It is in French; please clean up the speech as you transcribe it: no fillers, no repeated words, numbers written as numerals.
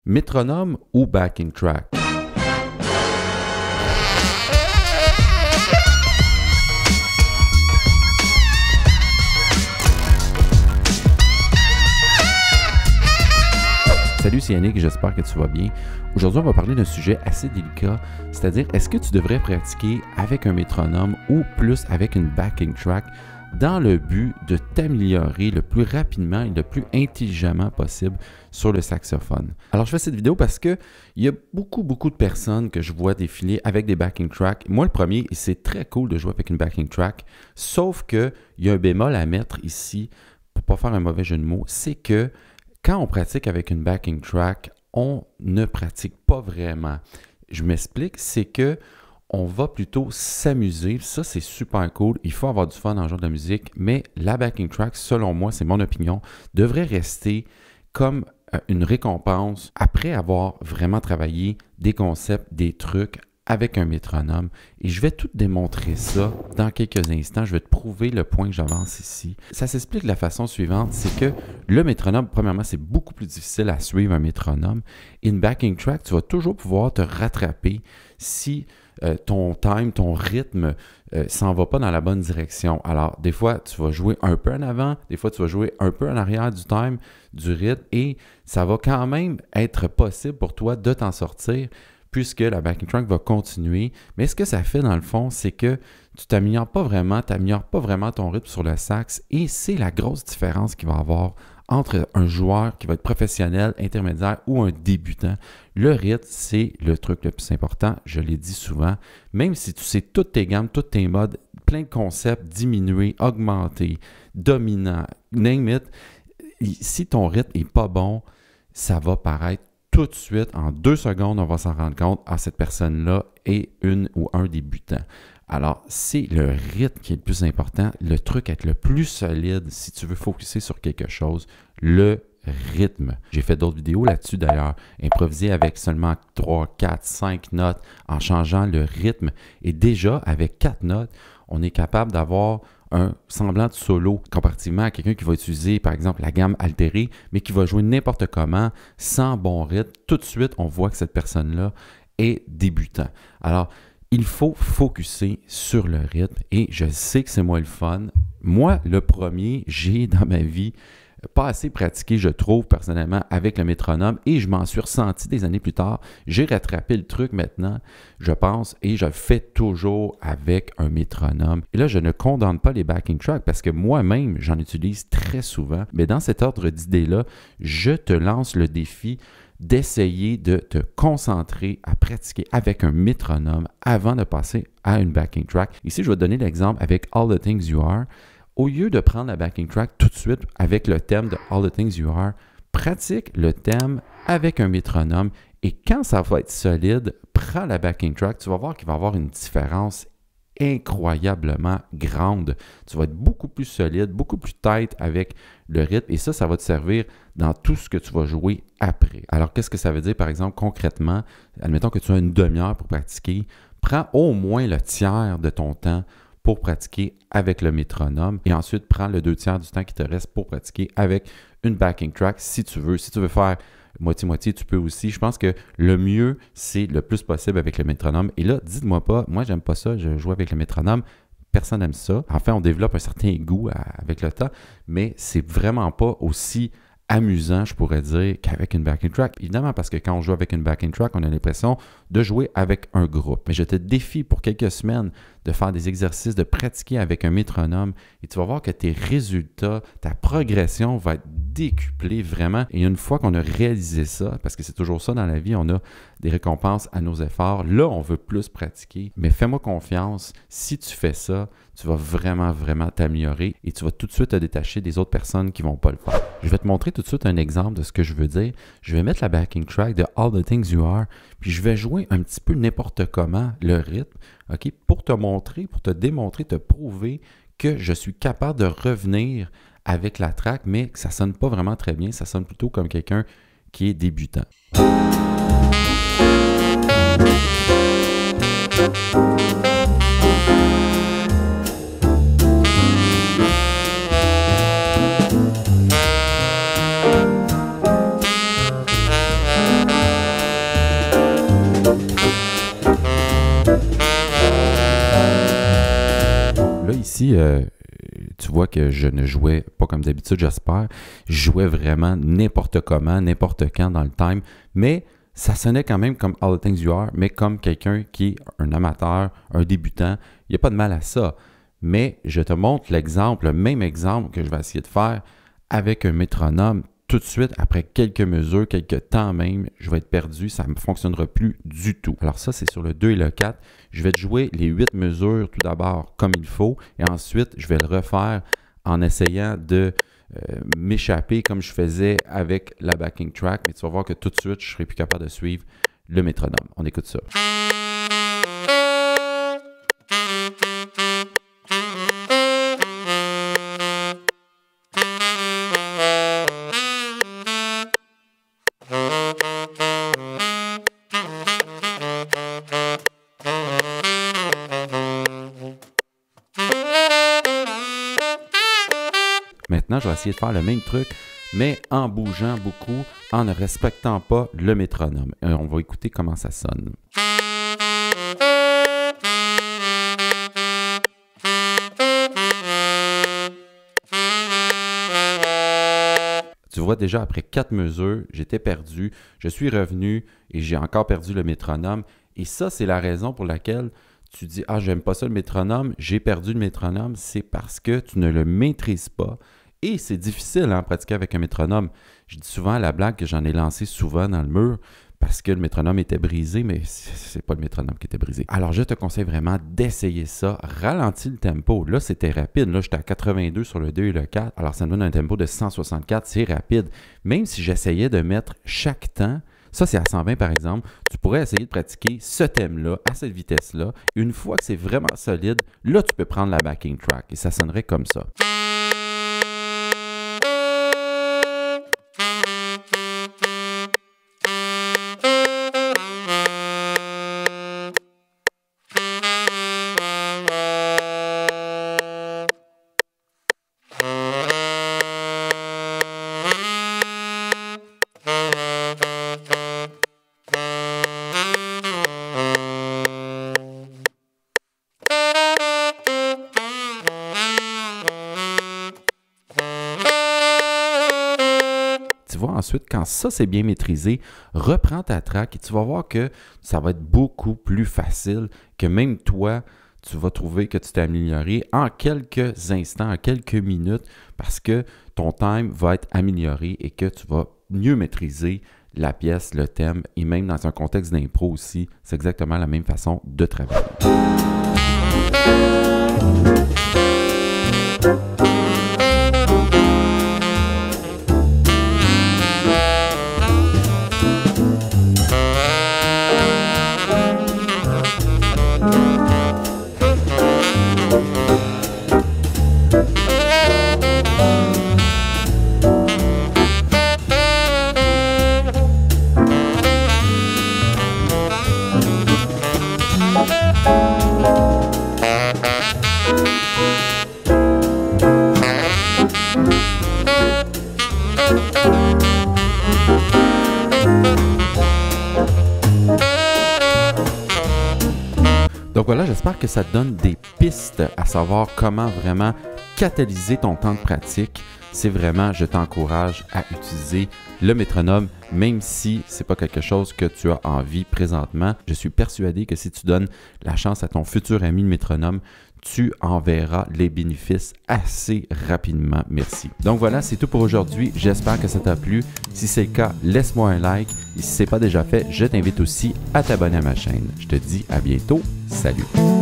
Métronome ou backing track? Salut, c'est Yannick, j'espère que tu vas bien. Aujourd'hui, on va parler d'un sujet assez délicat, c'est-à-dire est-ce que tu devrais pratiquer avec un métronome ou plus avec une backing track dans le but de t'améliorer le plus rapidement et le plus intelligemment possible sur le saxophone. Alors, je fais cette vidéo parce qu'il y a beaucoup de personnes que je vois défiler avec des backing tracks. Moi, le premier, c'est très cool de jouer avec une backing track, sauf qu'il y a un bémol à mettre ici, pour ne pas faire un mauvais jeu de mots, c'est que quand on pratique avec une backing track, on ne pratique pas vraiment. Je m'explique, c'est que on va plutôt s'amuser. Ça, c'est super cool. Il faut avoir du fun en jouant de la musique, mais la backing track, selon moi, c'est mon opinion, devrait rester comme une récompense après avoir vraiment travaillé des concepts, des trucs avec un métronome. Et je vais tout démontrer ça dans quelques instants. Je vais te prouver le point que j'avance ici. Ça s'explique de la façon suivante, c'est que le métronome, premièrement, c'est beaucoup plus difficile à suivre un métronome. Une backing track, tu vas toujours pouvoir te rattraper si ton time, ton rythme s'en va pas dans la bonne direction. Alors, des fois, tu vas jouer un peu en avant, des fois, tu vas jouer un peu en arrière du time, du rythme, et ça va quand même être possible pour toi de t'en sortir puisque la backing track va continuer. Mais ce que ça fait dans le fond, c'est que tu t'améliores pas vraiment ton rythme sur le sax, et c'est la grosse différence qu'il va y avoir entre un joueur qui va être professionnel, intermédiaire ou un débutant. Le rythme, c'est le truc le plus important, je l'ai dit souvent. Même si tu sais toutes tes gammes, tous tes modes, plein de concepts, diminuer, augmenter, dominant, name it, si ton rythme n'est pas bon, ça va paraître tout de suite, en 2 secondes, on va s'en rendre compte, cette personne-là est une ou un débutant. Alors, c'est le rythme qui est le plus important, le truc à être le plus solide si tu veux focuser sur quelque chose, le rythme. J'ai fait d'autres vidéos là-dessus d'ailleurs, improviser avec seulement 3, 4, 5 notes en changeant le rythme. Et déjà, avec 4 notes, on est capable d'avoir un semblant de solo comparativement à quelqu'un qui va utiliser, par exemple, la gamme altérée, mais qui va jouer n'importe comment, sans bon rythme. Tout de suite, on voit que cette personne-là est débutant. Alors, il faut focuser sur le rythme, et je sais que c'est moi le fun. Moi, le premier, j'ai dans ma vie pas assez pratiqué, je trouve, personnellement, avec le métronome, et je m'en suis ressenti des années plus tard. J'ai rattrapé le truc maintenant, je pense, et je le fais toujours avec un métronome. Et là, je ne condamne pas les backing tracks parce que moi-même, j'en utilise très souvent. Mais dans cet ordre d'idées-là, je te lance le défi d'essayer de te concentrer à pratiquer avec un métronome avant de passer à une backing track. Ici, je vais te donner l'exemple avec All the Things You Are. Au lieu de prendre la backing track tout de suite avec le thème de All the Things You Are, pratique le thème avec un métronome, et quand ça va être solide, prends la backing track, tu vas voir qu'il va y avoir une différence incroyablement grande. Tu vas être beaucoup plus solide, beaucoup plus tight avec le rythme, et ça va te servir dans tout ce que tu vas jouer après. Alors, qu'est-ce que ça veut dire, par exemple, concrètement? Admettons que tu as une demi-heure pour pratiquer, prends au moins le tiers de ton temps pour pratiquer avec le métronome, et ensuite prends le 2/3 du temps qui te reste pour pratiquer avec une backing track si tu veux. Si tu veux faire moitié-moitié, tu peux aussi. Je pense que le mieux, c'est le plus possible avec le métronome. Et là, dites-moi pas, moi, j'aime pas ça, je joue avec le métronome. Personne n'aime ça. Enfin, on développe un certain goût avec le temps, mais c'est vraiment pas aussi amusant, je pourrais dire, qu'avec une backing track. Évidemment, parce que quand on joue avec une backing track, on a l'impression de jouer avec un groupe. Mais je te défie pour quelques semaines de faire des exercices, de pratiquer avec un métronome, et tu vas voir que tes résultats, ta progression va être décuplée vraiment. Et une fois qu'on a réalisé ça, parce que c'est toujours ça dans la vie, on a des récompenses à nos efforts. Là, on veut plus pratiquer, mais fais-moi confiance, si tu fais ça, tu vas vraiment t'améliorer, et tu vas tout de suite te détacher des autres personnes qui ne vont pas le faire. Je vais te montrer tout de suite un exemple de ce que je veux dire. Je vais mettre la backing track de All the Things You Are, puis je vais jouer un petit peu n'importe comment le rythme, OK, pour te montrer, pour te démontrer, te prouver que je suis capable de revenir avec la track, mais que ça ne sonne pas vraiment très bien, ça sonne plutôt comme quelqu'un qui est débutant. ici, tu vois que je ne jouais pas comme d'habitude, j'espère. Je jouais vraiment n'importe comment, n'importe quand dans le time, mais ça sonnait quand même comme All the Things You Are, mais comme quelqu'un qui est un amateur, un débutant. Il n'y a pas de mal à ça. Mais je te montre l'exemple, le même exemple que je vais essayer de faire avec un métronome. Tout de suite, après quelques mesures, quelques temps même, je vais être perdu, ça ne me fonctionnera plus du tout. Alors ça, c'est sur le 2 et le 4. Je vais te jouer les 8 mesures tout d'abord comme il faut et ensuite, je vais le refaire en essayant de m'échapper comme je faisais avec la backing track. Mais tu vas voir que tout de suite, je ne serai plus capable de suivre le métronome. On écoute ça. Maintenant, je vais essayer de faire le même truc, mais en bougeant beaucoup, en ne respectant pas le métronome. Et on va écouter comment ça sonne. Tu vois déjà, après 4 mesures, j'étais perdu, je suis revenu et j'ai encore perdu le métronome. Et ça, c'est la raison pour laquelle tu dis « Ah, j'aime pas ça le métronome, j'ai perdu le métronome », c'est parce que tu ne le maîtrises pas. Et c'est difficile à pratiquer avec un métronome. Je dis souvent à la blague que j'en ai lancé souvent dans le mur parce que le métronome était brisé, mais c'est pas le métronome qui était brisé. Alors, je te conseille vraiment d'essayer ça. Ralentis le tempo. Là, c'était rapide. Là, j'étais à 82 sur le 2 et le 4. Alors, ça me donne un tempo de 164. C'est rapide. Même si j'essayais de mettre chaque temps, ça, c'est à 120 par exemple. Tu pourrais essayer de pratiquer ce thème-là, à cette vitesse-là. Une fois que c'est vraiment solide, là, tu peux prendre la backing track et ça sonnerait comme ça. Tu vois, ensuite, quand ça c'est bien maîtrisé, reprends ta track et tu vas voir que ça va être beaucoup plus facile, que même toi, tu vas trouver que tu t'es amélioré en quelques instants, en quelques minutes, parce que ton time va être amélioré et que tu vas mieux maîtriser la pièce, le thème, et même dans un contexte d'impro aussi, c'est exactement la même façon de travailler. Donc voilà, j'espère que ça te donne des pistes à savoir comment vraiment catalyser ton temps de pratique. C'est vraiment, je t'encourage à utiliser le métronome, même si ce n'est pas quelque chose que tu as envie présentement. Je suis persuadé que si tu donnes la chance à ton futur ami le métronome, tu en verras les bénéfices assez rapidement. Merci. Donc voilà, c'est tout pour aujourd'hui. J'espère que ça t'a plu. Si c'est le cas, laisse-moi un like. Et si ce n'est pas déjà fait, je t'invite aussi à t'abonner à ma chaîne. Je te dis à bientôt. Salut!